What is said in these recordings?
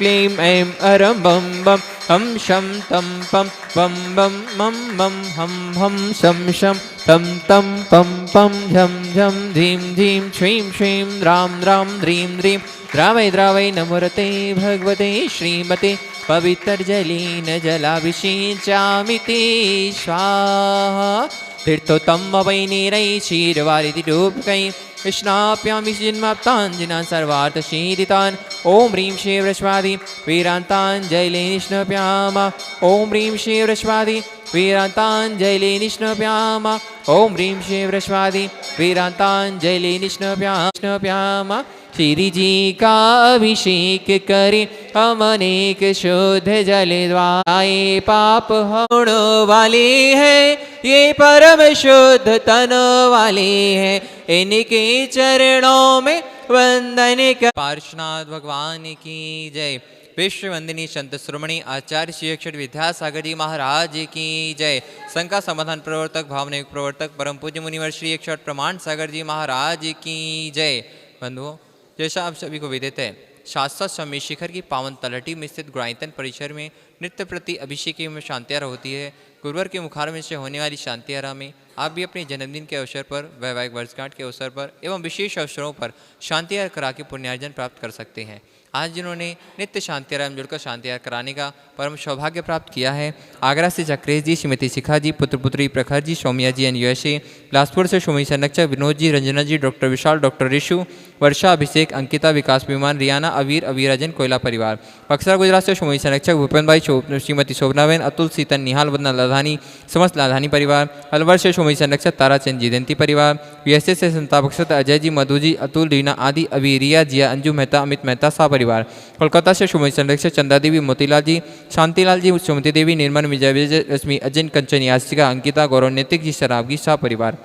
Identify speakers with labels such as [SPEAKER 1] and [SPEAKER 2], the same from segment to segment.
[SPEAKER 1] क्लीं ऐं अरं बं बं हम शं तं पं बं बं मं मं हं हं शं शं तं तं पं पं झं झं धीं धीं श्रीं श्रीं द्रां द्रां द्रीं द्रीं द्रावै द्रावै नमोरते भगवते श्रीमते पवित्रजलेन जलाभिषेचामि ते स्वाहा तीर्थोत्तम वै नीरै क्षीरवारिधिरूपकै स्नाप्यामि जन्माप्ताञ्जनान् सर्वार्थसीदितान् ॐ ह्रीं श्रीं वृषभादि वीरान्ताञ्जलि निष्णप्याम ॐ ह्रीं श्रीं वृषभादि वीरान्ताञ्जलि निष्णप्याम ॐ ह्रीं श्रीं वृषभादि वीरान्ताञ्जलि निष्णप्याम श्री जी का अभिषेक करें हम अनेक शुद्ध जल द्वारे पाप होने वाले हैं ये परम शुद्ध तन वाले हैं इनके चरणों में वंदन कर पार्श्वनाथ भगवान की जय। विश्व वंदनीय संत श्रोमणी आचार्य श्री अक्षर विद्यासागर जी महाराज की जय। संघ का समाधान प्रवर्तक भावना युग प्रवर्तक परम पूज्य मुनिवर श्री अक्षर प्रमाण सागर जी महाराज की जय। बंधुओं, जैसा आप सभी को विदित है, शाश्वत स्वामी शिखर की पावन तलहटी में स्थित गुणायतन परिसर में नित्य प्रति अभिषेक में शांति आरती होती है। गुरुवार के मुखार में से होने वाली शांति आरती में आप भी अपने जन्मदिन के अवसर पर, वैवाहिक वर्षगांठ के अवसर पर एवं विशेष अवसरों पर शांति आरती करा के पुण्यार्जन प्राप्त कर सकते हैं। आज जिन्होंने नित्य शांति आरती में जुड़कर शांति आरती कराने का परम सौभाग्य प्राप्त किया है, आगरा से चक्रेश जी, श्रीमती शिखा जी, पुत्र पुत्री प्रखर जी, Saumya G N USA, Bilaspur से सुमी संरक्षक विनोद जी, रंजना जी, डॉक्टर विशाल, डॉक्टर ऋषु, वर्षा, अभिषेक, अंकिता, विकास विमान, रियाना, अवीर, अवीराजन, कोयला परिवार, बक्सर गुजरात से सुमी संरक्षक भूपेंद्र भाई, श्रीमती शोभनाबेन, अतुल, सीतन, निहाल, वदना लाधानी, समस्त लाधानी परिवार, अलवर से सुमी संरक्षक ताराचंद जी, दंती परिवार, यूएसए से संता बख्शत, अजय जी, मधु जी, अतुल, रीना आदि, अभी, रिया, जिया, अंजू मेहता, अमित मेहता सा परिवार, कोलकाता से सुमी संरक्षक चंदा देवी, मोतीलाल जी, शांतिलाल जी, सुमति देवी, निर्मल, विजय रश्मि, अजय, कंचन, याचिका, अंकिता, गौरव, नैतिक जी, शराबगी सा परिवार,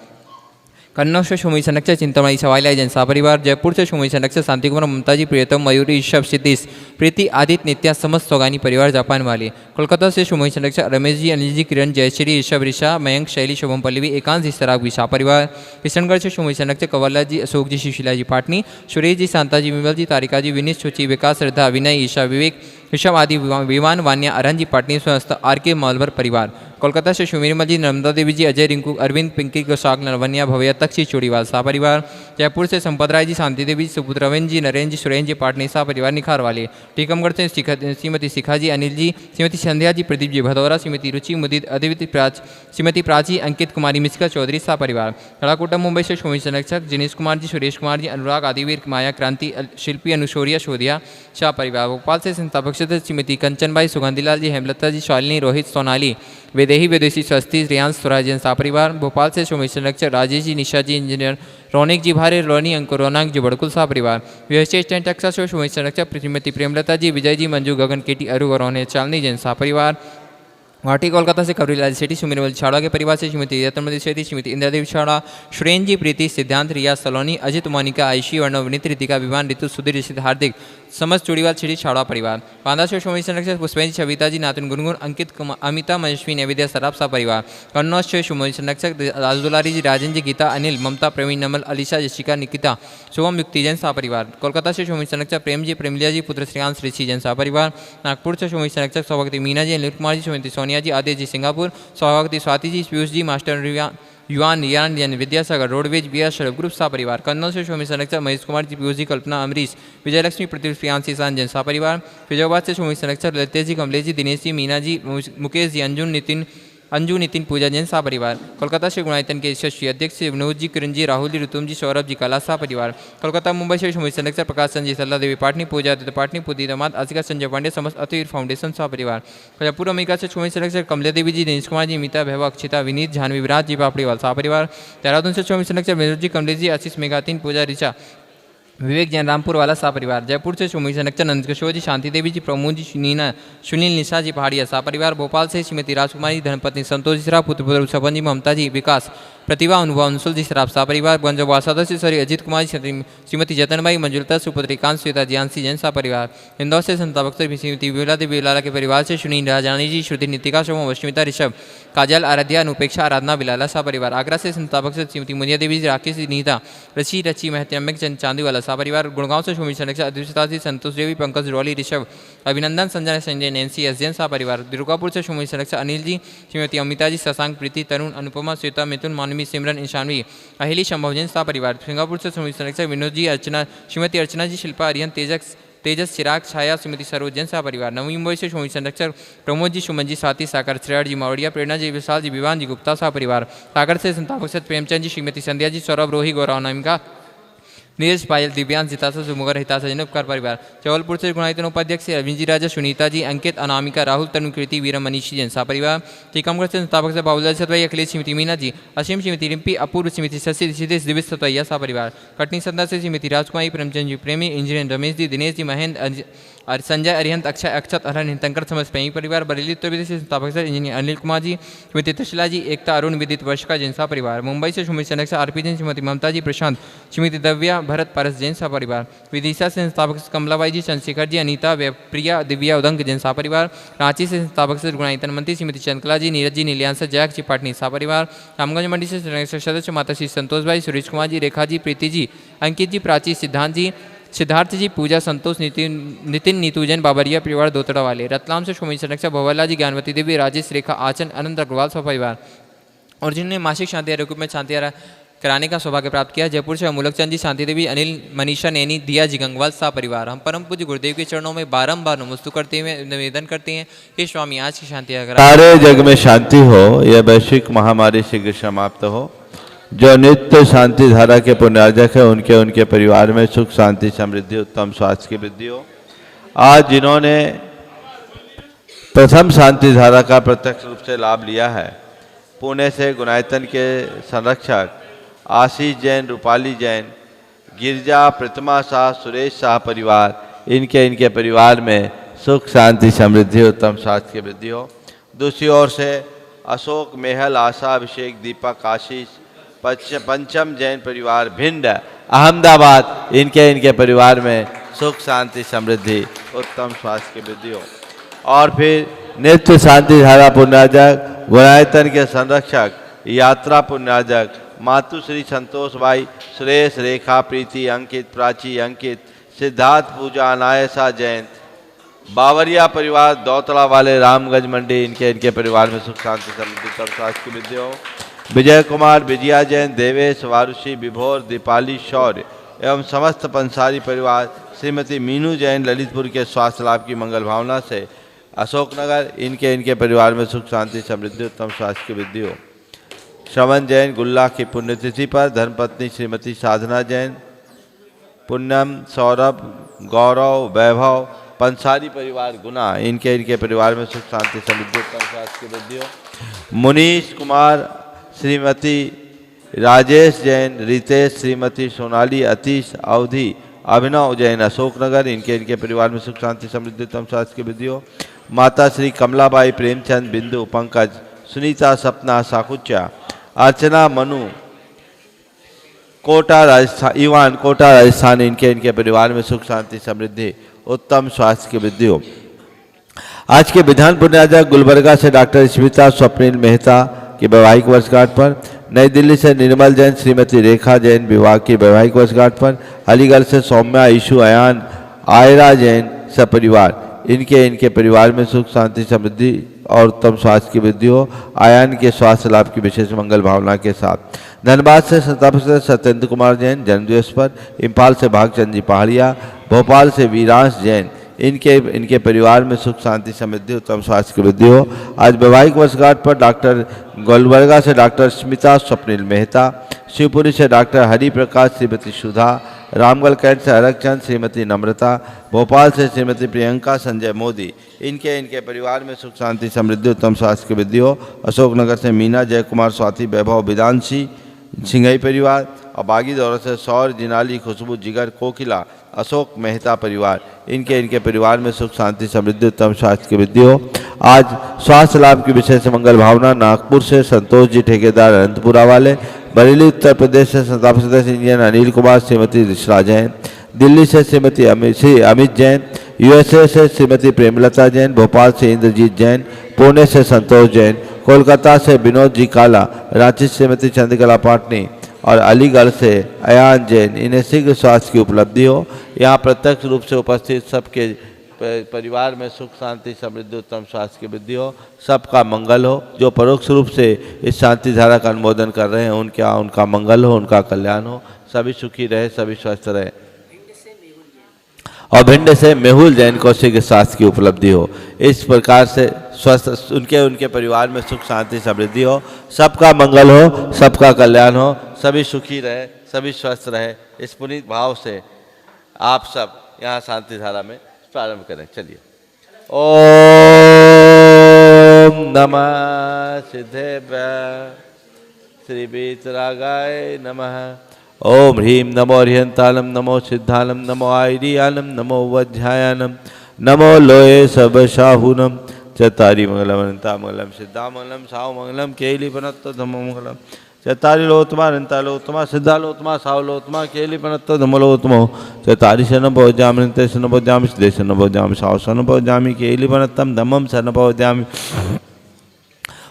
[SPEAKER 1] कन्नौज से सुमी संरक्षक चिंतामणि सवाईलाल जैन सा परिवार, जयपुर से सुमी संरक्षक शांति कुमार, ममता जी, प्रियतम, मयूरी, ऋषभ, सिद्धीश, प्रीति, आदित्य, नित्या, समस्त सोगानी परिवार जापान वाले, कोलकाता से सुमी संरक्षक रमेश जी, अनिल जी, किरण, जयश्री, ऋषभ, ऋषा, मयंक, शैली, शुभम पल्लवी, एकांश जी, सराग शाह परिवार, किशनगढ़ से सुमी संरक्षक कवल्ला जी, अशोक जी, सुशीला जी पाटनी, सुरेश जी, शांता जी, विमल जी, तारिका जी, विनीत, सुचि, विकास, श्रद्धा, विनय, ईशा, विवेक, ऋषभ आदि, विमान, वान्या, अरन जी पाटनी, स्वस्थ, आर के मालवर परिवार, कोलकाता से सुमीरमल जी, नर्मदा देवी जी, अजय, रिंकू, अरविंद, पिंकी, गोसाक, नरवन्या, भवैया, तक्षी, चूड़ीवाल सा परिवार, जयपुर से संपत राय जी, शांति देवी, सुपुत्रवेन जी, नरेंद्र जी, सुरेंद्र जी, पाटनी सा परिवार, निखार वाले, टीकमगढ़ से श्रीमती शिखा जी, अनिल जी, श्रीमती संध्या जी, प्रदीप जी, भदौरा, श्रीमती रुचि, मुदित, अद्वित, श्रीमती प्राची, अंकित कुमारी, मिश्रा चौधरी सा परिवार, कड़ाकोटा मुंबई से सुमी संरक्षक जिनेश कुमार जी, सुरेश कुमार जी, अनुराग, आदिवीर, माया, क्रांति, शिल्पी, अनुशोरिया, शोधिया शाह परिवार, भोपाल से संस्थापक श्रीमती कंचन भाई, सुगंधीलाल जी, हेमलता जी, शालिनी, रोहित, सोनाली, विदेही, विदेशी, स्वस्ति, रियांश, स्वराजन सा परिवार, भोपाल से सुमी संरक्षक राजेश जी, निशा जी, इंजीनियर, रौनिक जी, भारे, रोनी, अंकुर, रौनक जी, बड़कुल सा परिवार, यूएसए टेक्सास से सुमी संरक्षक श्रीमती प्रेमलता जी, विजय जी, मंजू, गगन, केटी, अरु और रोने, चालनी जैन सा परिवार, गुवाहाटी कोलकाता से कवरीलाल सेठी, सुमीरवल छाड़ा के परिवार से श्रीमती रत्नमती सेठी, श्रीमती इंद्रादेवी छाड़ा, श्रेन जी, प्रीति, सिद्धांत, रिया, सलोनी, अजित, मोनिका, आयशी, वर्णव, विनीत, रितिका, विमान, ऋतु, सुधीर, ऋषित, हार्दिक, समस्त चूड़ीवाल सेठी छाड़ा परिवार, बांदा से सुमी संरक्षक पुष्पेंद्र जी, सविता जी, नातुन, गुनगुन, अंकित, अमिता, मनस्वी, नैवेद्या, सराब सा परिवार, कन्नौज से सुमी संरक्षक राजदुलारी जी, राजन जी, गीता, अनिल, ममता, प्रवीण, नमल, अलीशा, जशिका, निकिता, शुभम, युक्ति जैन सा परिवार, कोलकाता से सुमी संरक्षक प्रेम जी, प्रेमलिया जी, पुत्र श्रेयांश, ऋषि जैन सा परिवार, नागपुर से सुमी संरक्षक सौभक्ति, मीना जी, अनिल कुमार जी, श्रीमती सोनिया जी, आदित्य जी, सिंगापुर, सौभाग्यवती, Swati ji, Piyush ji, master Yuvan, Yaan Jain, Vidyasagar, roadways, B R group सा परिवार, कन्नौज से सुमी संरक्षक महेश कुमार जी, पीयूष जी, कल्पना, अमरीश, विजयलक्ष्मी, पृथ्वी, प्रियांशी, सान जैन सा परिवार, फिरोजाबाद से सुमी संरक्षक ललितेश जी, कमलेश जी, दिनेश जी, मीना जी, मुकेश जी, अंजू, नितिन, पूजा जैन सा परिवार, कोलकाता से गुणायतन के यशस्वी अध्यक्ष विनोद जी, किरण जी, राहुल जी, ऋतुम जी, सौरभ जी, कला सा परिवार, कोलकाता मुंबई से सुमी संरक्षक प्रकाश संजय, सल्ला देवी पाटनी, पूजा दत्त पाटनी, पुदी दमाद, आसिका संजय पांडे, समस्त अतिवीर फाउंडेशन सा परिवार, जयपुर अमेरिका से सुमी संरक्षक कमला देवी जी, दिनेश कुमार जी, मीता, भैवा, अक्षिता, विनीत, जानवी, विराज जी, पापड़ीवाल सा परिवार, देहरादून से सुमी संरक्षक विनोद जी, कमलेश जी, आशीष, मेघातीन, पूजा, ऋचा, विवेक जैन, रामपुर वाला सा परिवार, जयपुर से सुमी संरक्षक नंद किशोर जी, शांति देवी जी, प्रमोद जी, नीना, सुनील, निशा जी, पहाड़िया सा परिवार, भोपाल से श्रीमती राजकुमारी, धर्मपत्नी संतोष जी, पुत्र सपन जी, ममता जी, विकास, प्रतिभा अनुभव अंशुल जी सराफ परिवार गंजवा सदस्य श्री अजीत कुमार श्रीमती जतनबाई मंजुलता सुपुत्री कांत श्वेता ज्ञानसी जैन परिवार इंदौर से संतावक श्रीमती विमला देवी बिलाला के परिवार से सुनील राजानी जी श्रुति नितिका शोभम अश्मिता ऋषभ काजल आराध्या अनुपेक्षा आराधना बिलाला परिवार आगरा से संतावक श्रीमती मुनिया देवी राकेश नीता रची रची महत्यम्यक चंद चांदीवाला परिवार गुड़गांव से सुमित संरक्षक अद्विता जी संतोष देवी पंकज रौली ऋषभ अभिनंदन संजय संजय नैन्सी एस जैन परिवार दुर्गापुर से सुमित संरक्षक अनिल जी श्रीमती अमिता जी शशांक प्रीति तरुण अनुपमा श्वेता मिथुन मानवी सिमरन ईशानवी अहिली शंभव जैन परिवार सिंगापुर से सुमित संरक्षक विनोद जी अर्चना श्रीमती अर्चना जी शिल्पा अरियन तेजस चिराग छाया श्रीमती सरोज जैन परिवार नवी मुंबई से सुमित संरक्षक प्रमोद जी सुमन जी स्वाति साकर श्रेया जी मावड़िया प्रेरणा जी विशाल जी विवान जी गुप्ता परिवार सागर से संतावक प्रेमचंद जी श्रीमती संध्या जी सौरभ रोही गौरव नामिका नीरज पायल दिव्यांश जितासा सुमुगर हितासा जनपकार परिवार जबलपुर से गुणायतन उपाध्यक्ष अरविंद जी राजा सुनीता जी अंकित अनामिका राहुल तनु कृति वीरम मनीषी जैन परिवार टीकमगढ़ से संस्थापक बाबूलाल सतवैया अखिलेश श्रीमती मीना जी असीम श्रीमती रिम्पी अपूर्व श्रीमती शशि ऋषिदेश दिविश सतवैया परिवार कटनी संदा से श्रीमती राजकुमारी प्रेमचंद जी प्रेमी इंजीनियर रमेश जी दिनेश जी महेंद्र संजय अरिहंत अक्षय अक्षत अरहन हितंकर समझ प्रेमी परिवार बरेली उत्तर प्रदेश से संस्थापक इंजीनियर अनिल कुमार जी श्रीमती त्रिशला जी एकता अरुण विदित वर्षका जैन परिवार मुंबई से सुमित संरक्षक आरपी जैन श्रीमती ममता जी प्रशांत श्रीमती दव्या भरत पारस जैन परिवार विदिशा से संस्थापक कमलाबाई जी चंद्रशेखर जी अनीता प्रिया दिव्या उदंग जैन परिवार रांची से संस्थापक गुणायतन मंत्री श्रीमती चंद्रकला जी नीरज जी नीलियांश जैक जी पाटनी परिवार रामगंज मंडी से सदस्य माता श्री संतोष भाई सुरेश कुमार जी रेखा जी प्रीति जी अंकित जी प्राची सिद्धांत जी सिद्धार्थ जी पूजा संतोष नितिन नीतू जैन बाबरिया परिवार दोतड़ा वाले रतलाम से सुमित संरक्षक भवला जी ज्ञानवती देवी राजेश रेखा आचन अनंत अग्रवाल परिवार और जिन्होंने मासिक शांति आरोग्य में शांति कराने का सौभाग्य प्राप्त किया जयपुर से अमूलक चंद जी शांति देवी अनिल मनीषा नैनी दिया जी गंगवाल परिवार हम परम पूज्य गुरुदेव के चरणों में बारंबार नमस्तु करते हुए निवेदन करते हैं कि स्वामी आज की शांति
[SPEAKER 2] सारे जग में शांति हो, यह वैश्विक महामारी शीघ्र समाप्त हो। जो नित्य शांति धारा के पुण्यार्जक है उनके परिवार में सुख शांति समृद्धि उत्तम स्वास्थ्य की वृद्धि हो। आज जिन्होंने प्रथम शांति धारा का प्रत्यक्ष रूप से लाभ लिया है, पुणे से गुणायतन के संरक्षक आशीष जैन, रूपाली जैन, गिरजा, प्रतिमा शाह, सुरेश शाह परिवार, इनके परिवार में सुख शांति समृद्धि उत्तम स्वास्थ्य की वृद्धि हो। दूसरी ओर से अशोक, मेहल, आशा, अभिषेक, दीपक, आशीष, पंचम जैन परिवार भिंड, अहमदाबाद, इनके परिवार में सुख शांति समृद्धि उत्तम स्वास्थ्य की वृद्धि हो। और फिर नित्य शांति धारा पुण्यार्जक गुणायतन के संरक्षक यात्रा पुण्यार्जक मातुश्री संतोष भाई, सुरेश, रेखा, प्रीति, अंकित, प्राची, अंकित, सिद्धार्थ, पूजा, अनायसा जैन, बावरिया परिवार दौतला वाले रामगंज मंडी, इनके परिवार में सुख शांति समृद्धि उत्तम स्वास्थ्य की वृद्धि हो। विजय कुमार, विजया जैन, देवेश, वारुषी, विभोर, दीपाली, शौर्य एवं समस्त पंसारी परिवार, श्रीमती मीनू जैन ललितपुर के स्वास्थ्य लाभ की मंगल भावना से अशोकनगर, इनके परिवार में सुख शांति समृद्धि उत्तम स्वास्थ्य की वृद्धि हो। श्रवण जैन गुल्ला की पुण्यतिथि पर धर्मपत्नी श्रीमती साधना जैन, पुण्यम, सौरभ, गौरव, वैभव, पंसारी परिवार गुना, इनके परिवार में सुख शांति समृद्धि उत्तम स्वास्थ्य की वृद्धि हो। मुनीश कुमार, श्रीमती राजेश जैन, रितेश, श्रीमती सोनाली, अतीश, अवधि, अभिनव जैन अशोकनगर, इनके परिवार में सुख शांति समृद्धि उत्तम स्वास्थ्य की वृद्धि हो। माता श्री कमलाबाई, प्रेमचंद, बिंदु, पंकज, सुनीता, सपना, साकुचा, अर्चना, मनु, कोटा राजस्थान, ईवान, कोटा राजस्थान, इनके परिवार में सुख शांति समृद्धि उत्तम स्वास्थ्य की वृद्धि हो। आज के विधान पुण्यार्जक गुलबर्गा से डॉक्टर स्मिता स्वप्निल मेहता की वैवाहिक वर्षगांठ पर, नई दिल्ली से निर्मल जैन, श्रीमती रेखा जैन विवाह की वैवाहिक वर्षगांठ पर, अलीगढ़ से सौम्या, ईशु, अयान, आयरा जैन सपरिवार, इनके परिवार में सुख शांति समृद्धि और उत्तम स्वास्थ्य की वृद्धि हो। आयन के स्वास्थ्य लाभ की विशेष मंगल भावना के साथ। धनबाद से संस्थापक सत्येंद्र कुमार जैन जन्मदिवस पर, इम्फाल से भागचंद जी पहाड़िया, भोपाल से वीरांश जैन, इनके परिवार में सुख शांति समृद्धि उत्तम स्वास्थ्य की वृद्धि हो। आज वैवाहिक वर्षगांठ पर डॉक्टर गोलबर्गा से डॉक्टर स्मिता स्वप्निल मेहता, शिवपुरी से डॉक्टर हरिप्रकाश, श्रीमती सुधा, रामगढ़ कैंट से हरकचंद, श्रीमती नम्रता, भोपाल से श्रीमती प्रियंका संजय मोदी, इनके परिवार में सुख शांति समृद्धि उत्तम स्वास्थ्य की वृद्धि हो। अशोकनगर से मीना, जय कुमार, स्वाति, वैभव, विदांशी, सिंघई परिवार, और बागी दौर से सौर, जिनाली, खुशबू, जिगर, कोकिला, अशोक मेहता परिवार, इनके परिवार में सुख, शांति, समृद्धि, उत्तम स्वास्थ्य की वृद्धि हो। आज स्वास्थ्य लाभ की विशेष मंगल भावना। नागपुर से संतोष जी ठेकेदार अनंतपुरा वाले, बरेली उत्तर प्रदेश से संताप सदस्य इंजीनियर अनिल कुमार, श्रीमती ऋषरा जैन, दिल्ली से श्रीमती अमित जैन, यूएसए से श्रीमती प्रेमलता जैन, भोपाल से इंद्रजीत जैन, पुणे से संतोष जैन, कोलकाता से विनोद जी काला, रांची से श्रीमती चंद्रकला पाटनी और अलीगढ़ से अयान जैन। इन्हें शीघ्र स्वास्थ्य की उपलब्धि हो। यहाँ प्रत्यक्ष रूप से उपस्थित सबके परिवार में सुख, शांति, समृद्धि, उत्तम स्वास्थ्य की वृद्धि हो, सबका मंगल हो। जो परोक्ष रूप से इस शांति धारा का अनुमोदन कर रहे हैं उनका मंगल हो, उनका कल्याण हो, सभी सुखी रहे, सभी स्वस्थ रहे। और भिंड से मेहुल जैन को शीघ्र स्वास्थ्य की उपलब्धि हो। इस प्रकार से स्वस्थ उनके परिवार में सुख, शांति, समृद्धि हो, सबका मंगल हो, सबका कल्याण हो, सभी सुखी रहे, सभी स्वस्थ रहे। इस पुनीत भाव से आप सब यहाँ शांति धारा में प्रारंभ करें। चलिए। ओम नमः सिद्धेभ्यः श्री वीतरागाय नमः। ओम ह्रीं नमो अर्हंतालम, नमो सिद्धालम, नमो आयरियालम, नमो वज्रायालम, नमो लोये सबशाहुनम, चतारी मंगलम अनंता मंगलम, सिद्धा मंगलम, साव मंगलम, केली पनत्तो धम्मो मंगलम, चतारी लोत्मा अनंता लोत्मा, सिद्धा लोत्मा, साव लोत्मा, केली पनत्तो धम्मो लोत्मो, चतारी शन भोजामि, नते शन भोजामि, सिद्धे शन भोजामि, साव शन भोजामि, केली पनत्तम धम्मम शन भोजामि।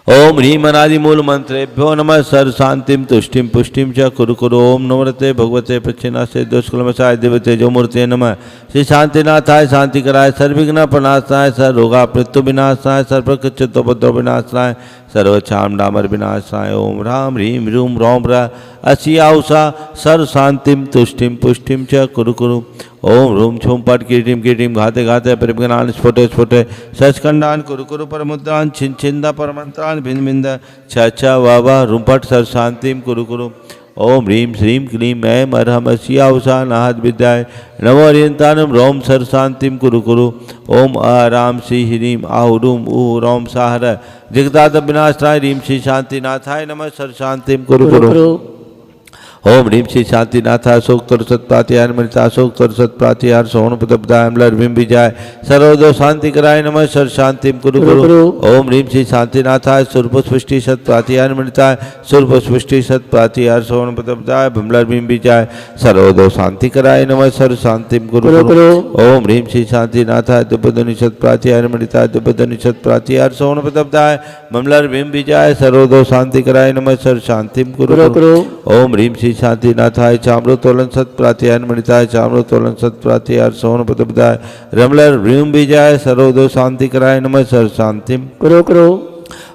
[SPEAKER 2] ओम ह्रीं अनादि मूल मंत्रेभ्यो नमः। सर्व शांतिम तुष्टिम पुष्टिम च कुरु कुरु। ओम नमस्ते भगवते प्रच्छिन्नासे दोषकुलमसाय देवते जो मूर्ते नमः। श्री शांतिनाथाय शांति कराय, सर्वविघ्न प्रणाशाय, सर्व रोगा मृत्यु विनाशाय, सर्वकृच्युतोपद्रव विनाशाय, सर्वक्षाम डामर विनाशाय। ओम राम ह्रीं रूम रोम र असियाउषा सर्व शांतिम तुष्टिम पुष्टिम च कुरु कुरु। ओम रूम छुम पट कीटिम कीटिम घाते घाते परिज्ञान स्फुटे स्फुटे सचखंडान कुरु कुरु परमुद्रान छिन छिंदा परमंत्रान भिन्न भिन्न छ वावा रूमपट सर्व शांतिम कुरु कुरु। ओम ह्रीं श्रीं क्लीं ऐं अरहम असियाउषा नाहद विद्याय, नमो अर्यंतानम रोम सर्व शांतिम कुरु कुरु। ओम आराम श्री ह्रीं आहुरूम ऊ रोम साहर जगदाद विनाशाय, ह्रीं श्री शांतिनाथाय नमः सर्व शांतिम कुरु कुरु। ओम ह्रीं श्री शांतिनाथाय शोक तर सत्प्रातिहार मृता शोक तर सत्प्रातिहार सोहन पदब्दाय अम्लर बिंब विजाय, सर्वदो शांति कराय नमः सर्व शांतिम कुरु कुरु। ओम ह्रीं श्री शांतिनाथाय सुरपुष्टि सत्प्रातिहार मृताय सुरपुष्टि सत्प्रातिहार सोहन पदब्दाय अम्लर बिंब विजाय, सर्वदो शांति कराय नमः सर्व शांतिम कुरु कुरु। ओम ह्रीं श्री शांतिनाथाय दुपदनि सत्प्रातिहार मृताय दुपदनि सत्प्रातिहार सोहन पदब्दाय अम्लर बिंब विजाय, सर्वदो शांति कराय नमः सर्व शांतिम कुरु कुरु। ओम ह्रीं श्री शांतिनाथाय चाम्रोतोलन सत्प्रातिहार मणिताय चाम्रोतोलन सत्प्रातिहार सोहन पदब्दाय रमलर व्रीम विजाय, सर्वदो शांति कराय नमः सर्व शांतिम कुरु कुरु।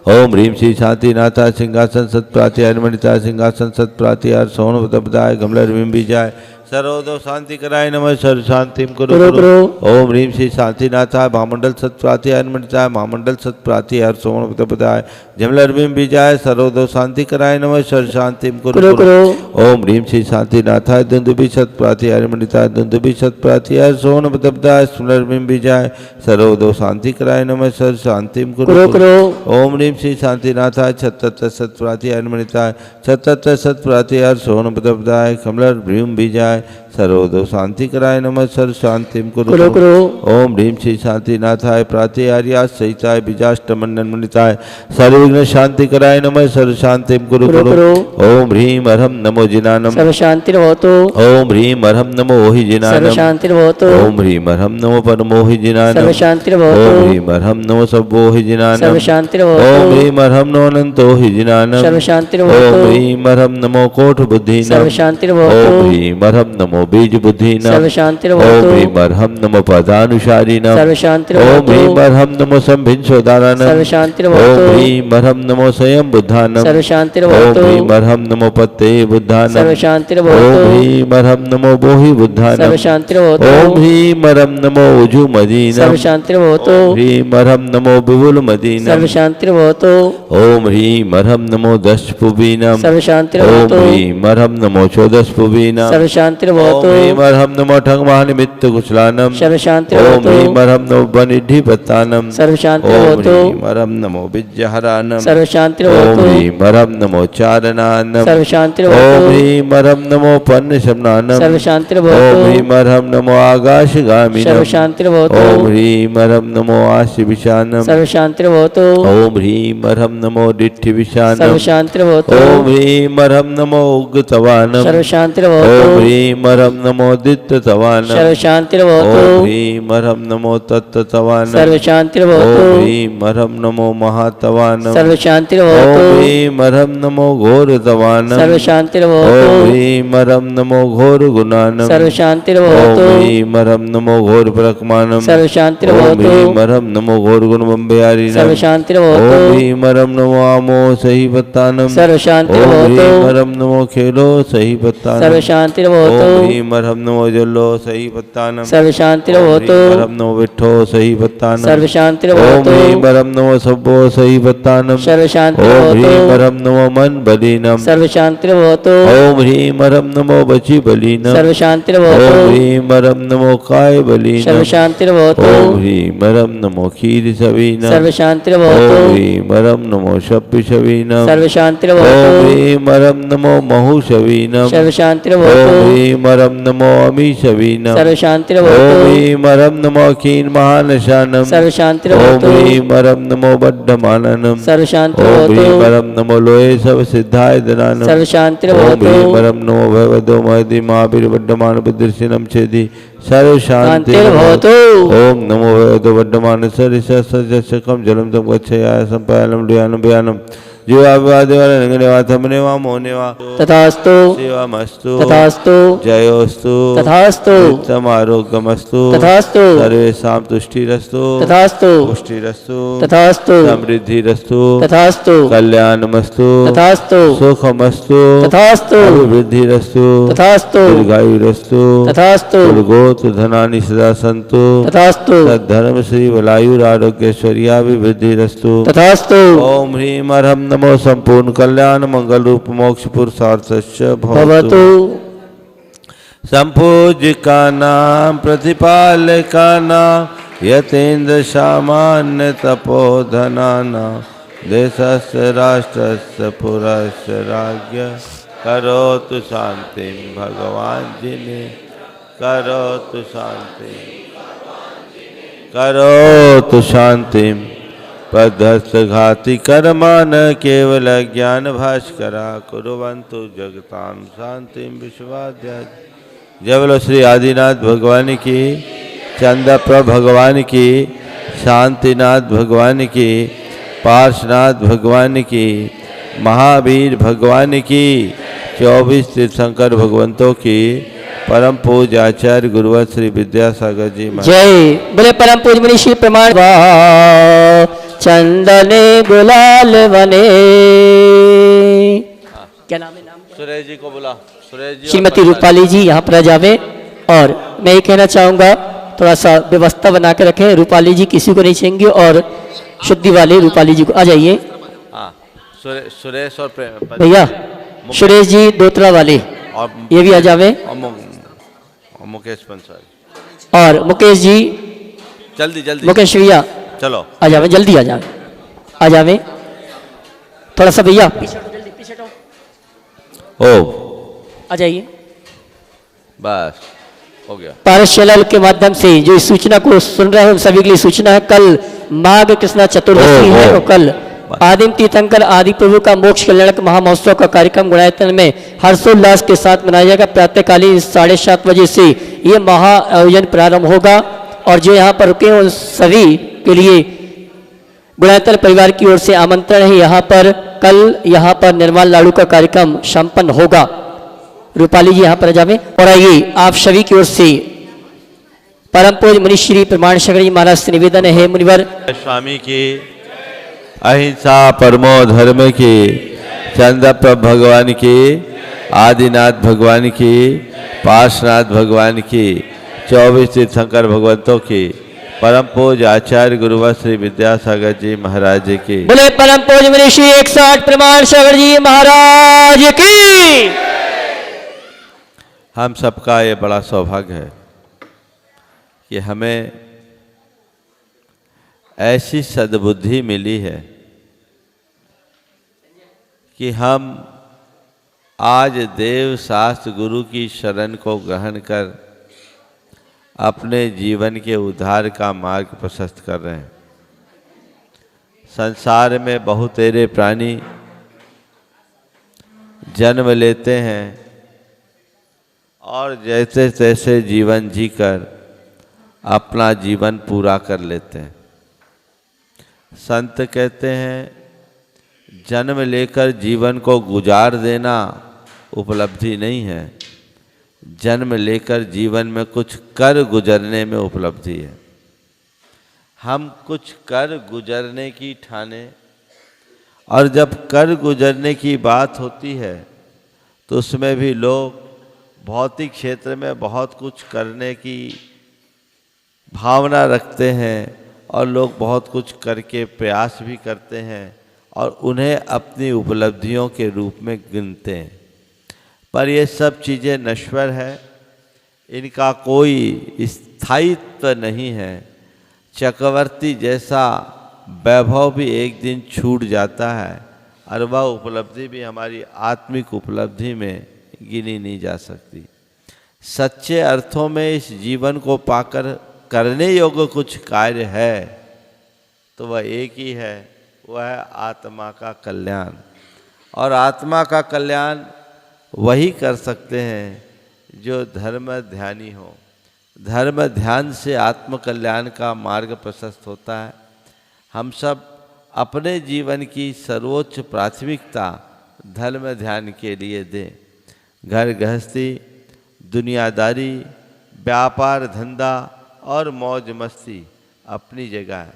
[SPEAKER 2] ओम ह्रीं श्री शांतिनाथाय सिंहासन सत्प्रातिहार मणिताय सिंहासन सत्प्रातिहार सोहन पदब्दाय गमलर व्रीम विजाय, सर्वदो शांति कराय नमः सर्व शांतिम कुरु कुरु। ओम ह्रीं श्री शांतिनाथाय महामंडल सत्प्रातिहार मणिताय महामंडल सत्प्रातिहार सोहन पदब्दाय जमलर बिंब विजाय, सर्वदो शांति कराय नमः सर्व शांतिम कुरु कुरु। ओम ह्रीं श्री शांतिनाथाय दुंदुभि सत्प्रातिहार मणिताय दुंदुभि सत्प्रातिहार सोहन पदब्दाय स्मलर बिंब विजाय, सर्वदो शांति कराय नमः सर्व शांतिम कुरु कुरु। ओम ह्रीं श्री शांतिनाथाय छत्तत्र सत्प्रातिहार मणिताय छत्तत्र सत्प्रातिहार सोहन पदब्दाय कमलर बिंब विजाय, सर्वदो शांति कराय नमः सर्व शांतिम कुरु कुरु। ओम ह्रीं श्री शांतिनाथाय प्रातिहार्या सहिताय बीजाष्टमंडन मणिताय सर्वविघ्न शांति कराय नमः सर्व शांतिम कुरु कुरु। ओम ह्रीं अरहम नमो जिनानम
[SPEAKER 3] सर्व शांतिर्भवतु।
[SPEAKER 2] ओम ह्रीं अरहम नमो ओहि जिनानम
[SPEAKER 3] सर्व शांतिर्भवतु।
[SPEAKER 2] ओम ह्रीं अरहम नमो परमोहि जिनानम
[SPEAKER 3] सर्व शांतिर्भवतु।
[SPEAKER 2] ओम ह्रीं अरहम नमो सब्बोहि जिनानम
[SPEAKER 3] सर्व शांतिर्भवतु।
[SPEAKER 2] ओम ह्रीं अरहम नमो अनंतोहि जिनानम
[SPEAKER 3] सर्व शांतिर्भवतु।
[SPEAKER 2] ओम ह्रीं अरहम नमो कोट बुद्धिनाम
[SPEAKER 3] सर्व शांतिर्भवतु।
[SPEAKER 2] ओम ह्रीं अरहम नमो बीज बुद्धिनाम
[SPEAKER 3] सर्व शांतिर्भवतु।
[SPEAKER 2] ओम ह्रीं अरहम नमो पदानुसारिणाम
[SPEAKER 3] सर्व शांतिर्भवतु।
[SPEAKER 2] ओम ह्रीं अरहम नमो संभिन्सोदाराणाम
[SPEAKER 3] सर्व शांतिर्भवतु।
[SPEAKER 2] ओम ह्रीं अरहम नमो स्वयं बुद्धानाम
[SPEAKER 3] सर्व शांतिर्भवतु।
[SPEAKER 2] ओम ह्रीं अरहम नमो पत्ते बुद्धानाम
[SPEAKER 3] सर्व शांतिर्भवतु।
[SPEAKER 2] ओम ह्रीं अरहम नमो बोहि बुद्धानाम
[SPEAKER 3] सर्व शांतिर्भवतु।
[SPEAKER 2] ओम ह्रीं अरहम नमो उजु मदीनाम
[SPEAKER 3] सर्व शांतिर्भवतु।
[SPEAKER 2] ओम ह्रीं अरहम नमो विपुल मदीनाम
[SPEAKER 3] सर्व शांतिर्भवतु। भवतु
[SPEAKER 2] ओम ह्रीं मरहम नमो दशपुबीनम
[SPEAKER 3] सर्वशांतिर्भवतु
[SPEAKER 2] ओम ह्रीं मरहम नमो चौदशपुबीनम
[SPEAKER 3] सर्वशांतिर्भवतु
[SPEAKER 2] ओम ह्रीं मरहम नमो ठंगमहानिमित्त कुशलानम ओम
[SPEAKER 3] सर्वशांतिर्भवतु
[SPEAKER 2] ह्रीं मरहम नमो बनिधिपत्तानम ओम
[SPEAKER 3] सर्वशांतिर्भवतु
[SPEAKER 2] ह्रीं मरहम नमो विद्याहरानम ओम
[SPEAKER 3] सर्वशांतिर्भवतु
[SPEAKER 2] ह्रीं मरहम नमो चारणानम ओम
[SPEAKER 3] सर्वशांतिर्भवतु
[SPEAKER 2] ह्रीं मरहम नमो पन्नशमनानम
[SPEAKER 3] सर्वशांतिर्भवतु
[SPEAKER 2] ओम ह्रीं मरहम नमो आकाशगामिनम
[SPEAKER 3] सर्वशांतिर्भवतु
[SPEAKER 2] ओम ह्रीं मरहम नमो आशिविशानम
[SPEAKER 3] सर्वशांतिर्भवतु
[SPEAKER 2] ओम ह्रीं मरहम नमो डिठ्ठिविशानम
[SPEAKER 3] सर्वशांतिर्भवतु
[SPEAKER 2] ओम ह्रीं मरहम नमो उग्गतवानम
[SPEAKER 3] सर्वशांतिर्भवतु
[SPEAKER 2] ओम ह्रीं मरहम नमो दित्ततवानम
[SPEAKER 3] सर्वशांतिर्भवतु
[SPEAKER 2] ओम ह्रीं मरहम नमो तत्ततवानम
[SPEAKER 3] सर्वशांतिर्भवतु
[SPEAKER 2] ओम ह्रीं मरहम नमो महातवानम
[SPEAKER 3] सर्वशांतिर्भवतु
[SPEAKER 2] ओम ह्रीं मरहम नमो घोरतवानम
[SPEAKER 3] सर्वशांतिर्भवतु
[SPEAKER 2] ओम ह्रीं मरहम नमो घोर गुणानम
[SPEAKER 3] सर्वशांतिर्भवतु
[SPEAKER 2] ओम ह्रीं मरहम नमो घोर प्रकमानम ओम
[SPEAKER 3] सर्वशांतिर्भवतु
[SPEAKER 2] ह्रीं मरहम नमो घोर गुण बम्बयारिनम
[SPEAKER 3] सर्वशांतिर्भवतु
[SPEAKER 2] ओम ह्रीं मरहम नमो आमो सही पत्तानम ओम
[SPEAKER 3] सर्वशांतिर्भवतु
[SPEAKER 2] ह्रीं मरहम नमो खेलो सही पत्तानम
[SPEAKER 3] सर्वशांतिर्भवतु
[SPEAKER 2] ओम ह्रीं मरहम नमो जल्लो सही पत्तानम
[SPEAKER 3] सर्वशांतिर्भवतु
[SPEAKER 2] ओम ह्रीं मरहम नमो विठ्ठो सही पत्तानम ओम
[SPEAKER 3] सर्वशांतिर्भवतु
[SPEAKER 2] ह्रीं मरहम नमो सब्बो सही पत्तानम ओम
[SPEAKER 3] सर्वशांतिर्भवतु
[SPEAKER 2] ह्रीं मरहम नमो मन बलीनम
[SPEAKER 3] सर्वशांतिर्भवतु
[SPEAKER 2] ओम ह्रीं मरहम नमो बची बलीनम
[SPEAKER 3] सर्वशांतिर्भवतु
[SPEAKER 2] ओम ह्रीं मरहम नमो काय बलीनम
[SPEAKER 3] सर्वशांतिर्भवतु
[SPEAKER 2] ओम ह्रीं मरहम नमो खीर सवीनम
[SPEAKER 3] सर्वशांतिर्भवतु
[SPEAKER 2] ओम ह्रीं मरहम नमो शप्पि शवीनम
[SPEAKER 3] सर्वशांतिर्भवतु
[SPEAKER 2] ओम ह्रीं मरहम नमो महु शवीनम
[SPEAKER 3] सर्वशांतिर्भवतु
[SPEAKER 2] ओम ह्रीं मरहम नमो अमी शवीनम
[SPEAKER 3] सर्वशांतिर्भवतु
[SPEAKER 2] ओम ह्रीं मरहम नमो खीन महानशानम ओम
[SPEAKER 3] सर्वशांतिर्भवतु
[SPEAKER 2] ह्रीं मरहम नमो बड्ढमाननम ओम
[SPEAKER 3] सर्वशांतिर्भवतु
[SPEAKER 2] ह्रीं मरहम नमो लोहे सब सिद्धाय दनानम ओम
[SPEAKER 3] सर्वशांतिर्भवतु
[SPEAKER 2] ह्रीं मरहम नमो भगवतो महदि महावीर बड्ढमान बुद्धिर्षिनम छेदि सर्व शांति
[SPEAKER 3] शांतिर्भवतु
[SPEAKER 2] ओम नमो भगवतो बड्ढमान सरिसकम जलम तम गच्छयाय संपायनम लुयानम बयानम जीवादेवाथमने वा मोहने वा
[SPEAKER 3] तथास्तु
[SPEAKER 2] शिवमस्तु
[SPEAKER 3] तथास्तु
[SPEAKER 2] जयोस्तु
[SPEAKER 3] तथास्तु
[SPEAKER 2] उत्तम आरोग्यमस्तु
[SPEAKER 3] तथास्तु
[SPEAKER 2] सर्वेषां तुष्टिरस्तु
[SPEAKER 3] तथास्तु
[SPEAKER 2] पुष्टिरस्तु
[SPEAKER 3] तथास्तु
[SPEAKER 2] समृद्धिरस्तु
[SPEAKER 3] तथास्तु
[SPEAKER 2] कल्याणमस्तु
[SPEAKER 3] तथास्तु
[SPEAKER 2] सुखमस्तु
[SPEAKER 3] तथास्तु
[SPEAKER 2] अभिवृद्धिरस्तु
[SPEAKER 3] तथास्तु
[SPEAKER 2] दीर्घायुरस्तु
[SPEAKER 3] तथास्तु
[SPEAKER 2] गोत्र धनानि सदा सन्तु
[SPEAKER 3] तथास्तु
[SPEAKER 2] सद्धर्म श्री वलायुरारोग्यश्वर्याभिवृद्धिरस्तु
[SPEAKER 3] तथास्तु
[SPEAKER 2] ओम ह्रीं मरहम नमो संपूर्ण कल्याण मंगल रूप मोक्ष पुरुषार्थस्य
[SPEAKER 3] भवतु
[SPEAKER 2] भवतु संपूज्य का नाम प्रतिपाल का नाम यतेन्द्र सामान्य तपोधनाना देशस्य राष्ट्रस्य पुरस्य राज्य करोतु शांति भगवान जी ने करोतु शांति करोतु शांति पदस्थ घाति कर्मान केवल ज्ञान भास्करा कुर्वन्तु जगतां शांतिं विश्वाद्या। जय बोलो श्री आदिनाथ भगवान की, चंद्रप्रभ भगवान की, शांतिनाथ भगवान की, पार्श्वनाथ भगवान की, महावीर भगवान की, 24 तीर्थंकर भगवंतों की, परम पूज्य आचार्य गुरुवर श्री विद्यासागर जी महाराज।
[SPEAKER 3] जय बोले परम पूज्य मुनि श्री प्रमाण चंदने गुलाल बने। क्या नाम है? नाम
[SPEAKER 2] सुरेश जी को बुला। सुरेश जी
[SPEAKER 3] श्रीमती रूपाली जी यहाँ पर आ जावे। और मैं ये कहना चाहूँगा थोड़ा सा व्यवस्था बना के रखें। रूपाली जी किसी को नहीं छेंगे और शुद्धि वाले रूपाली जी को आ जाइए।
[SPEAKER 2] हाँ, सुरेश और
[SPEAKER 3] भैया सुरेश जी दोतरा वाले
[SPEAKER 2] और
[SPEAKER 3] ये भी आ जावे।
[SPEAKER 2] और मुकेश पंसारी
[SPEAKER 3] और मुकेश जी,
[SPEAKER 2] जल्दी जल्दी
[SPEAKER 3] मुकेश भैया
[SPEAKER 2] चलो
[SPEAKER 3] आ जावे, जल्दी आ जावे, आ जावे थोड़ा सा भैया जल्दी पीछे
[SPEAKER 2] ओ
[SPEAKER 3] आ जाइए।
[SPEAKER 2] बस हो गया।
[SPEAKER 3] पारसशैला के माध्यम से जो इस सूचना को सुन रहे हैं उन सभी के लिए सूचना है, कल माघ कृष्णा चतुर्दशी है और कल आदिम तीर्थंकर आदि प्रभु का मोक्ष कल्याणक महामहोत्सव का कार्यक्रम गुणायतन में हर्षोल्लास के साथ मनाया जाएगा। प्रातःकालीन 7:30 बजे से ये महा आयोजन प्रारंभ होगा और जो यहाँ पर रुके उन सभी के लिए गुणायतन परिवार की ओर से आमंत्रण है। यहाँ पर कल यहाँ पर निर्माल लाडू का कार्यक्रम संपन्न होगा। रूपाली जी यहाँ पर जावे और आइए आप सभी की ओर से परम पूज्य मुनि श्री प्रमाण शंकर जी महाराज से निवेदन है। मुनिवर
[SPEAKER 2] स्वामी की अहिंसा परमो धर्म की, चंद्रप्रभ भगवान की, आदिनाथ भगवान की, पार्श्वनाथ भगवान की, 24 तीर्थंकर भगवंतों की, परम पूज्य आचार्य गुरुवर श्री विद्यासागर जी महाराज जी की।
[SPEAKER 3] बोले परम पूज्य मनीषी 160 प्रमाण सागर जी महाराज की।
[SPEAKER 2] हम सबका ये बड़ा सौभाग्य है कि हमें ऐसी सद्बुद्धि मिली है कि हम आज देव शास्त्र गुरु की शरण को ग्रहण कर अपने जीवन के उद्धार का मार्ग प्रशस्त कर रहे हैं। संसार में बहुतेरे प्राणी जन्म लेते हैं और जैसे तैसे जीवन जीकर अपना जीवन पूरा कर लेते हैं। संत कहते हैं जन्म लेकर जीवन को गुजार देना उपलब्धि नहीं है, जन्म लेकर जीवन में कुछ कर गुजरने में उपलब्धि है। हम कुछ कर गुजरने की ठाने, और जब कर गुजरने की बात होती है तो उसमें भी लोग भौतिक क्षेत्र में बहुत कुछ करने की भावना रखते हैं और लोग बहुत कुछ करके प्रयास भी करते हैं और उन्हें अपनी उपलब्धियों के रूप में गिनते हैं। पर ये सब चीज़ें नश्वर है, इनका कोई स्थायित्व नहीं है। चक्रवर्ती जैसा वैभव भी एक दिन छूट जाता है और वह उपलब्धि भी हमारी आत्मिक उपलब्धि में गिनी नहीं जा सकती। सच्चे अर्थों में इस जीवन को पाकर करने योग्य कुछ कार्य है तो वह एक ही है, वह है आत्मा का कल्याण। और आत्मा का कल्याण वही कर सकते हैं जो धर्म ध्यानी हो। धर्म ध्यान से आत्म कल्याण का मार्ग प्रशस्त होता है। हम सब अपने जीवन की सर्वोच्च प्राथमिकता धर्म ध्यान के लिए दें। घर गृहस्थी, दुनियादारी, व्यापार धंधा और मौज मस्ती अपनी जगह है,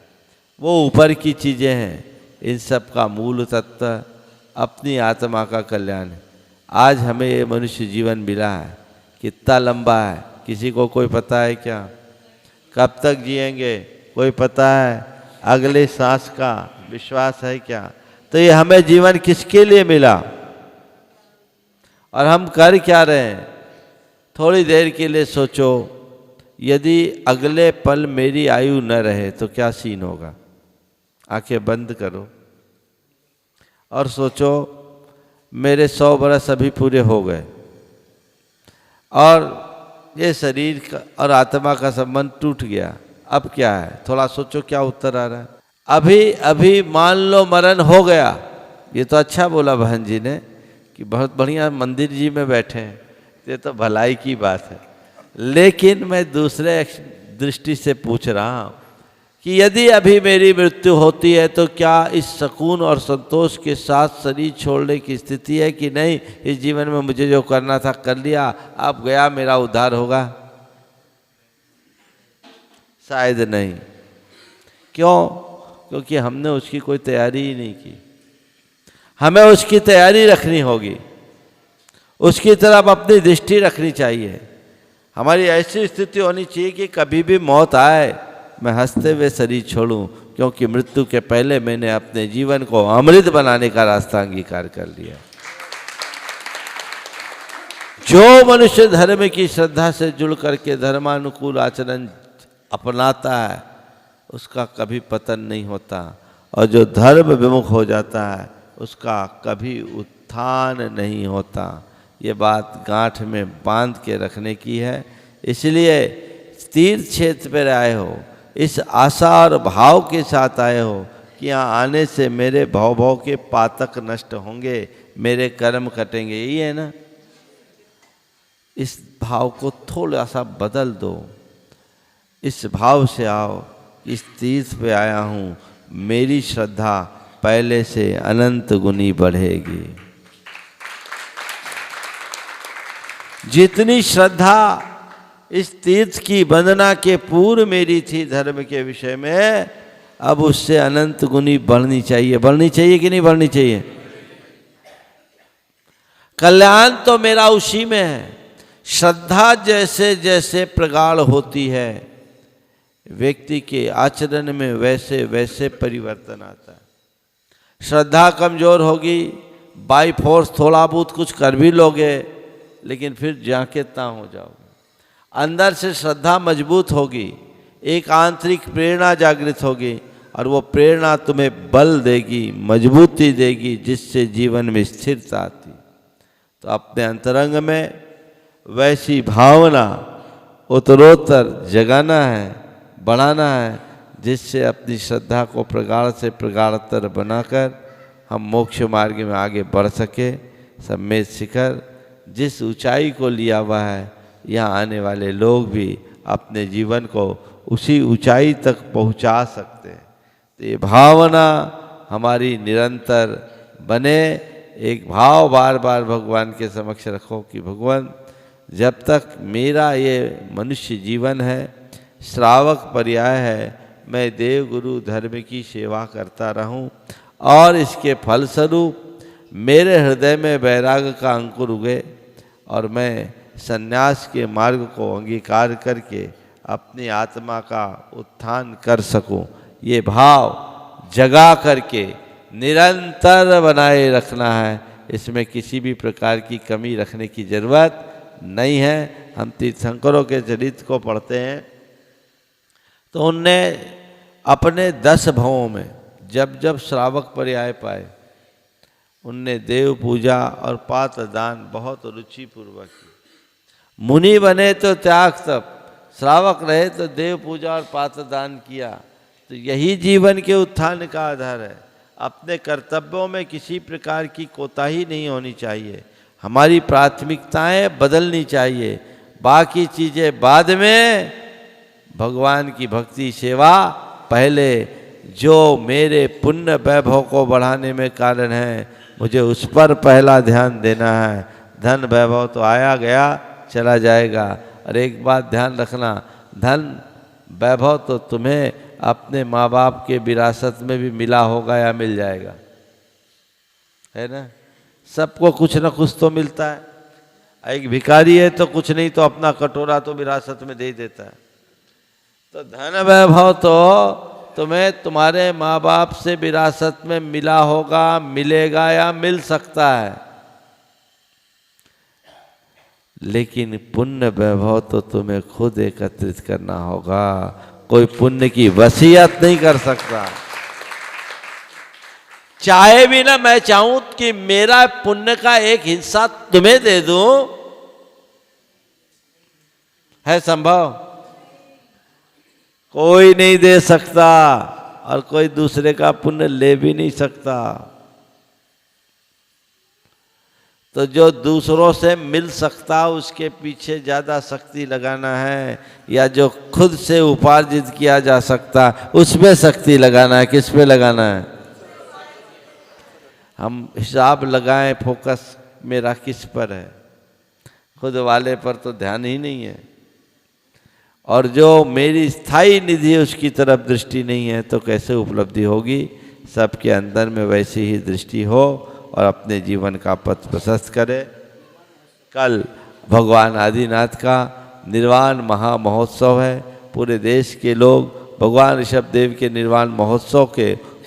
[SPEAKER 2] वो ऊपर की चीज़ें हैं। इन सब का मूल तत्व अपनी आत्मा का कल्याण है। आज हमें ये मनुष्य जीवन मिला है, कितना लंबा है किसी को कोई पता है क्या? कब तक जिएंगे कोई पता है? अगले सांस का विश्वास है क्या? तो ये हमें जीवन किसके लिए मिला और हम कर क्या रहे हैं? थोड़ी देर के लिए सोचो, यदि अगले पल मेरी आयु न रहे तो क्या सीन होगा? आंखें बंद करो और सोचो, मेरे 100 बरस अभी पूरे हो गए और ये शरीर का और आत्मा का संबंध टूट गया, अब क्या है? थोड़ा सोचो क्या उत्तर आ रहा है। अभी अभी मान लो मरण हो गया। ये तो अच्छा बोला बहन जी ने कि बहुत बढ़िया मंदिर जी में बैठे हैं, ये तो भलाई की बात है। लेकिन मैं दूसरे दृष्टि से पूछ रहा हूँ कि यदि अभी मेरी मृत्यु होती है तो क्या इस सुकून और संतोष के साथ शरीर छोड़ने की स्थिति है कि नहीं? इस जीवन में मुझे जो करना था कर लिया, अब गया, मेरा उद्धार होगा? शायद नहीं। क्यों? क्योंकि हमने उसकी कोई तैयारी ही नहीं की। हमें उसकी तैयारी रखनी होगी, उसकी तरफ अपनी दृष्टि रखनी चाहिए। हमारी ऐसी स्थिति होनी चाहिए कि कभी भी मौत आए मैं हंसते हुए शरीर छोड़ूं, क्योंकि मृत्यु के पहले मैंने अपने जीवन को अमृत बनाने का रास्ता अंगीकार कर लिया। जो मनुष्य धर्म की श्रद्धा से जुड़ करके धर्मानुकूल आचरण अपनाता है उसका कभी पतन नहीं होता, और जो धर्म विमुख हो जाता है उसका कभी उत्थान नहीं होता। ये बात गांठ में बांध के रखने की है। इसलिए तीर्थ क्षेत्र पर आए हो, इस आशा और भाव के साथ आए हो कि यहाँ आने से मेरे भव के पातक नष्ट होंगे, मेरे कर्म कटेंगे, यही है ना? इस भाव को थोड़ा सा बदल दो। इस भाव से आओ, इस तीर्थ पे आया हूँ, मेरी श्रद्धा पहले से अनंत गुनी बढ़ेगी। जितनी श्रद्धा इस तीर्थ की वंदना के पूर्व मेरी थी धर्म के विषय में, अब उससे अनंत गुनी बढ़नी चाहिए। बढ़नी चाहिए कि नहीं बढ़नी चाहिए? कल्याण तो मेरा उसी में है। श्रद्धा जैसे जैसे प्रगाढ़ होती है व्यक्ति के आचरण में वैसे वैसे परिवर्तन आता है। श्रद्धा कमज़ोर होगी, बाई फोर्स थोड़ा बहुत कुछ कर भी लोगे, लेकिन फिर जाके ता हो जाओगे। अंदर से श्रद्धा मजबूत होगी, एक आंतरिक प्रेरणा जागृत होगी, और वो प्रेरणा तुम्हें बल देगी, मजबूती देगी, जिससे जीवन में स्थिरता आती। तो अपने अंतरंग में वैसी भावना उत्तरोत्तर जगाना है, बढ़ाना है, जिससे अपनी श्रद्धा को प्रगाढ़ से प्रगाढ़तर बनाकर हम मोक्ष मार्ग में आगे बढ़ सके। सम्मेद शिखर जिस ऊंचाई को लिया हुआ है, यहाँ आने वाले लोग भी अपने जीवन को उसी ऊंचाई तक पहुँचा सकते हैं। तो ये भावना हमारी निरंतर बने। एक भाव बार बार भगवान के समक्ष रखो कि भगवान, जब तक मेरा ये मनुष्य जीवन है, श्रावक पर्याय है, मैं देव गुरु धर्म की सेवा करता रहूं, और इसके फलस्वरूप मेरे हृदय में वैराग्य का अंकुर उगे, और मैं सन्यास के मार्ग को अंगीकार करके अपनी आत्मा का उत्थान कर सकूं। ये भाव जगा करके निरंतर बनाए रखना है। इसमें किसी भी प्रकार की कमी रखने की जरूरत नहीं है। हम तीर्थंकरों के चरित्र को पढ़ते हैं तो उनने अपने 10 भवों में जब जब श्रावक पर्याय पाए, उनने देव पूजा और पात्र दान बहुत रुचिपूर्वक की। मुनि बने तो त्याग तप, श्रावक रहे तो देव पूजा और पात्र दान किया। तो यही जीवन के उत्थान का आधार है। अपने कर्तव्यों में किसी प्रकार की कोताही नहीं होनी चाहिए। हमारी प्राथमिकताएं बदलनी चाहिए, बाकी चीज़ें बाद में, भगवान की भक्ति सेवा पहले। जो मेरे पुण्य वैभव को बढ़ाने में कारण है, मुझे उस पर पहला ध्यान देना है। धन वैभव तो आया गया चला जाएगा। और एक बात ध्यान रखना, धन वैभव तो तुम्हें अपने माँ बाप के विरासत में भी मिला होगा या मिल जाएगा, है ना। सबको कुछ न कुछ तो मिलता है। एक भिखारी है तो कुछ नहीं तो अपना कटोरा तो विरासत में दे देता है। तो धन वैभव तो तुम्हें तुम्हारे माँ बाप से विरासत में मिला होगा, मिलेगा या मिल सकता है, लेकिन पुण्य वैभव तो तुम्हें खुद एकत्रित करना होगा। कोई पुण्य की वसीयत नहीं कर सकता। चाहे भी ना मैं चाहूं कि मेरा पुण्य का एक हिस्सा तुम्हें दे दूं, है संभव? कोई नहीं दे सकता, और कोई दूसरे का पुण्य ले भी नहीं सकता। तो जो दूसरों से मिल सकता उसके पीछे ज़्यादा शक्ति लगाना है, या जो खुद से उपार्जित किया जा सकता उसमें शक्ति लगाना है। किस पे लगाना है? हम हिसाब लगाएं, फोकस मेरा किस पर है, खुद वाले पर तो ध्यान ही नहीं है। और जो मेरी स्थायी निधि है उसकी तरफ दृष्टि नहीं है, तो कैसे उपलब्धि होगी? सबके अंदर में वैसी ही दृष्टि हो और अपने जीवन का पथ प्रशस्त करे। कल भगवान आदिनाथ का निर्वाण महामहोत्सव है। पूरे देश के लोग भगवान ऋषभदेव के निर्वाण महोत्सव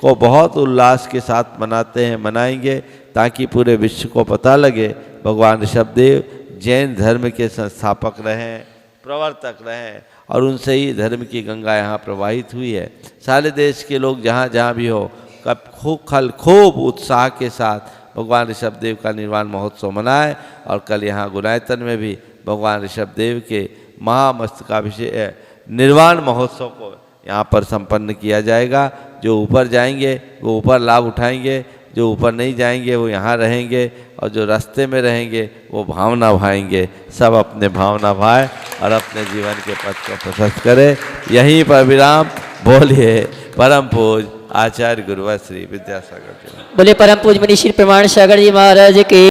[SPEAKER 2] को बहुत उल्लास के साथ मनाते हैं, मनाएंगे, ताकि पूरे विश्व को पता लगे भगवान ऋषभदेव जैन धर्म के संस्थापक रहे, प्रवर्तक रहे, और उनसे ही धर्म की गंगा यहाँ प्रवाहित हुई है। सारे देश के लोग जहाँ जहाँ भी हो, कब खूब उत्साह के साथ भगवान ऋषभदेव का निर्वाण महोत्सव मनाए। और कल यहाँ गुणायतन में भी भगवान ऋषभदेव के महामस्तकाभिषेक निर्वाण महोत्सव को यहाँ पर संपन्न किया जाएगा। जो ऊपर जाएंगे वो ऊपर लाभ उठाएंगे, जो ऊपर नहीं जाएंगे वो यहाँ रहेंगे, और जो रास्ते में रहेंगे वो भावना भाएंगे। सब अपने भावना भाए और अपने जीवन के पथ को प्रशस्त करे। यहीं पर विराम। बोलिए परम पूज आचार्य गुरुवर श्री विद्यासागर जी।
[SPEAKER 3] बोले परम पूज मनीषी प्रमाण सागर जी महाराज के।